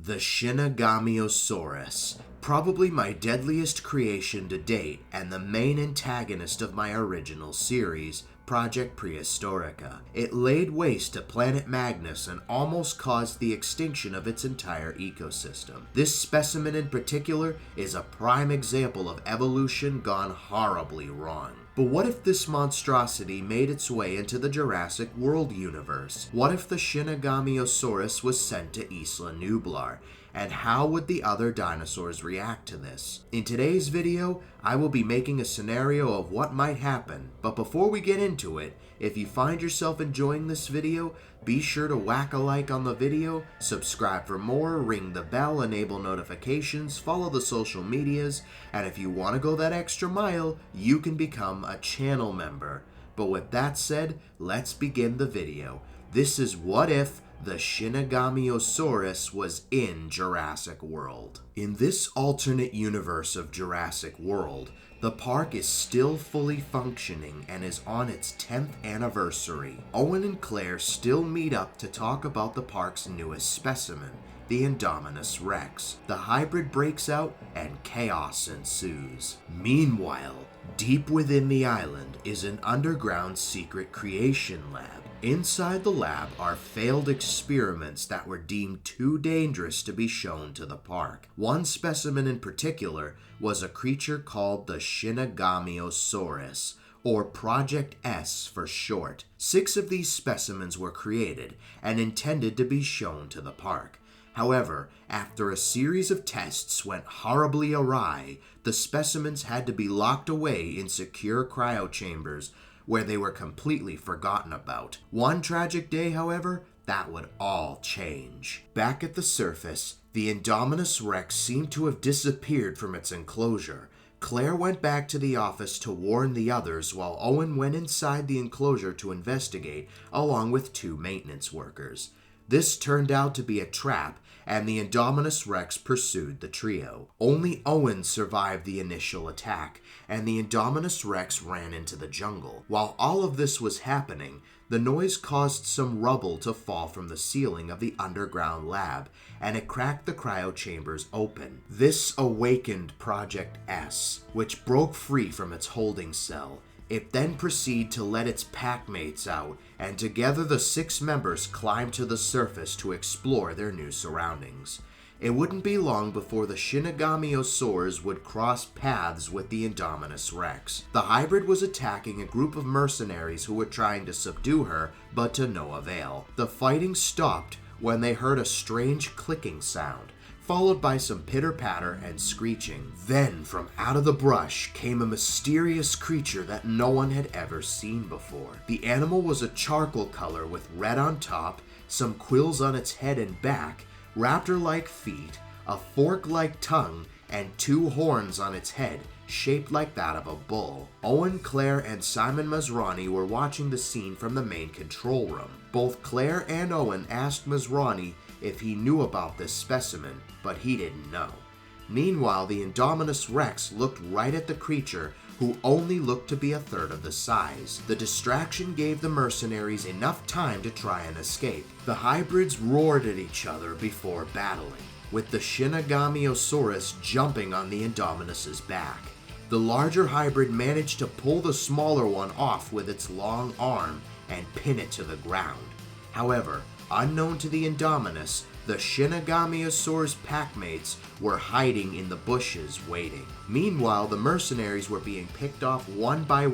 The Shinigamiosaurus, probably my deadliest creation to date and the main antagonist of my original series, Project Prehistorica. It laid waste to planet Magnus and almost caused the extinction of its entire ecosystem. This specimen in particular is a prime example of evolution gone horribly wrong. But what if this monstrosity made its way into the Jurassic World Universe? What if the Shinigamiosaurus was sent to Isla Nublar? And how would the other dinosaurs react to this? In today's video, I will be making a scenario of what might happen, but before we get into it, if you find yourself enjoying this video, be sure to whack a like on the video, subscribe for more, ring the bell, enable notifications, follow the social medias, and if you want to go that extra mile, you can become a channel member. But with that said, let's begin the video. This is What If the Shinigamiosaurus was in Jurassic World. In this alternate universe of Jurassic World, the park is still fully functioning and is on its 10th anniversary. Owen and Claire still meet up to talk about the park's newest specimen, the Indominus Rex. The hybrid breaks out and chaos ensues. Meanwhile, deep within the island is an underground secret creation lab. Inside the lab are failed experiments that were deemed too dangerous to be shown to the park. One specimen in particular was a creature called the Shinigamiosaurus, or Project S for short. 6 of these specimens were created and intended to be shown to the park. However, after a series of tests went horribly awry, the specimens had to be locked away in secure cryochambers where they were completely forgotten about. One tragic day, however, that would all change. Back at the surface, the Indominus Rex seemed to have disappeared from its enclosure. Claire went back to the office to warn the others while Owen went inside the enclosure to investigate, along with 2 maintenance workers. This turned out to be a trap, and the Indominus Rex pursued the trio. Only Owen survived the initial attack, and the Indominus Rex ran into the jungle. While all of this was happening, the noise caused some rubble to fall from the ceiling of the underground lab, and it cracked the cryochambers open. This awakened Project S, which broke free from its holding cell. It then proceeded to let its packmates out, and together the 6 members climbed to the surface to explore their new surroundings. It wouldn't be long before the Shinigamiosaurs would cross paths with the Indominus Rex. The hybrid was attacking a group of mercenaries who were trying to subdue her, but to no avail. The fighting stopped when they heard a strange clicking sound, followed by some pitter-patter and screeching. Then, from out of the brush, came a mysterious creature that no one had ever seen before. The animal was a charcoal color with red on top, some quills on its head and back, raptor-like feet, a fork-like tongue, and 2 horns on its head, shaped like that of a bull. Owen, Claire, and Simon Masrani were watching the scene from the main control room. Both Claire and Owen asked Masrani if he knew about this specimen, but he didn't know. Meanwhile, the Indominus Rex looked right at the creature, who only looked to be a third of the size. The distraction gave the mercenaries enough time to try and escape. The hybrids roared at each other before battling, with the Shinigamiosaurus jumping on the Indominus's back. The larger hybrid managed to pull the smaller one off with its long arm and pin it to the ground. However, unknown to the Indominus, the Shinigamiosaurus packmates were hiding in the bushes waiting. Meanwhile, the mercenaries were being picked off one by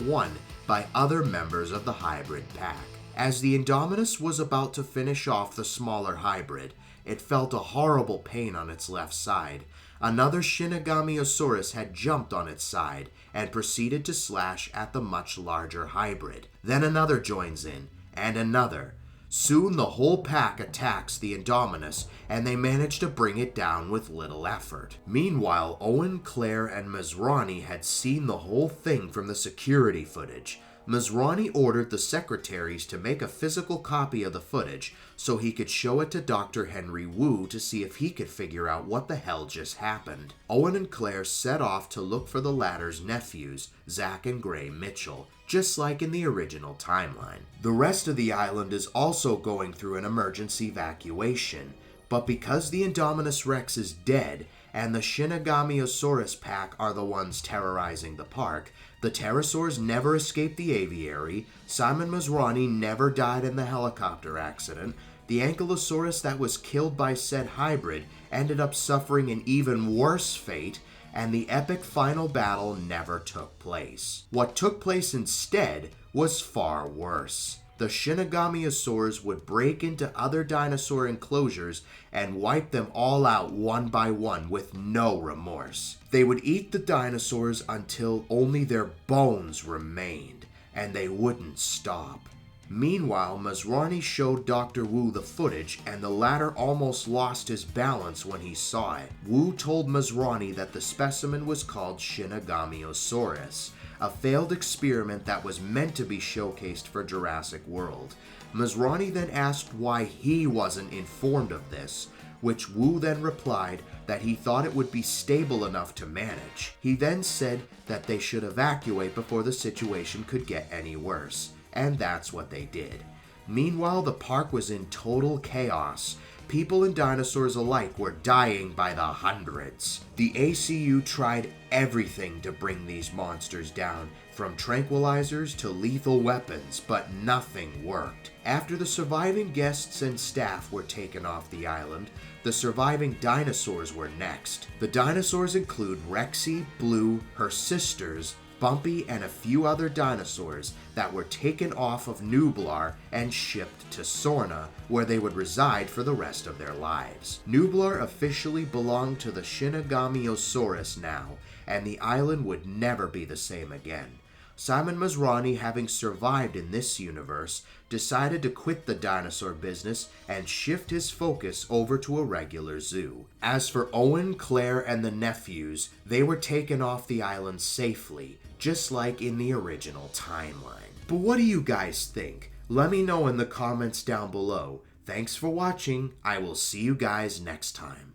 other members of the hybrid pack. As the Indominus was about to finish off the smaller hybrid, it felt a horrible pain on its left side. Another Shinigamiosaurus had jumped on its side and proceeded to slash at the much larger hybrid. Then another joins in, and another. Soon the whole pack attacks the Indominus, and they manage to bring it down with little effort. Meanwhile, Owen, Claire, and Masrani had seen the whole thing from the security footage. Masrani ordered the secretaries to make a physical copy of the footage so he could show it to Dr. Henry Wu to see if he could figure out what the hell just happened. Owen and Claire set off to look for the latter's nephews, Zach and Gray Mitchell, just like in the original timeline. The rest of the island is also going through an emergency evacuation, But because the Indominus Rex is dead, and the Shinigamiosaurus pack are the ones terrorizing the park, the pterosaurs never escaped the aviary, Simon Masrani never died in the helicopter accident, the Ankylosaurus that was killed by said hybrid ended up suffering an even worse fate, and the epic final battle never took place. What took place instead was far worse. The Shinigamiosaurs would break into other dinosaur enclosures and wipe them all out one by one with no remorse. They would eat the dinosaurs until only their bones remained, and they wouldn't stop. Meanwhile, Masrani showed Dr. Wu the footage, and the latter almost lost his balance when he saw it. Wu told Masrani that the specimen was called Shinigamiosaurus, a failed experiment that was meant to be showcased for Jurassic World. Masrani then asked why he wasn't informed of this, which Wu then replied that he thought it would be stable enough to manage. He then said that they should evacuate before the situation could get any worse, and that's what they did. Meanwhile, the park was in total chaos. People and dinosaurs alike were dying by the hundreds. The ACU tried everything to bring these monsters down, from tranquilizers to lethal weapons, but nothing worked. After the surviving guests and staff were taken off the island, the surviving dinosaurs were next. The dinosaurs include Rexy, Blue, her sisters, Bumpy, and a few other dinosaurs that were taken off of Nublar and shipped to Sorna, where they would reside for the rest of their lives. Nublar officially belonged to the Shinigamiosaurus now, and the island would never be the same again. Simon Masrani, having survived in this universe, decided to quit the dinosaur business and shift his focus over to a regular zoo. As for Owen, Claire, and the nephews, they were taken off the island safely, just like in the original timeline. But what do you guys think? Let me know in the comments down below. Thanks for watching. I will see you guys next time.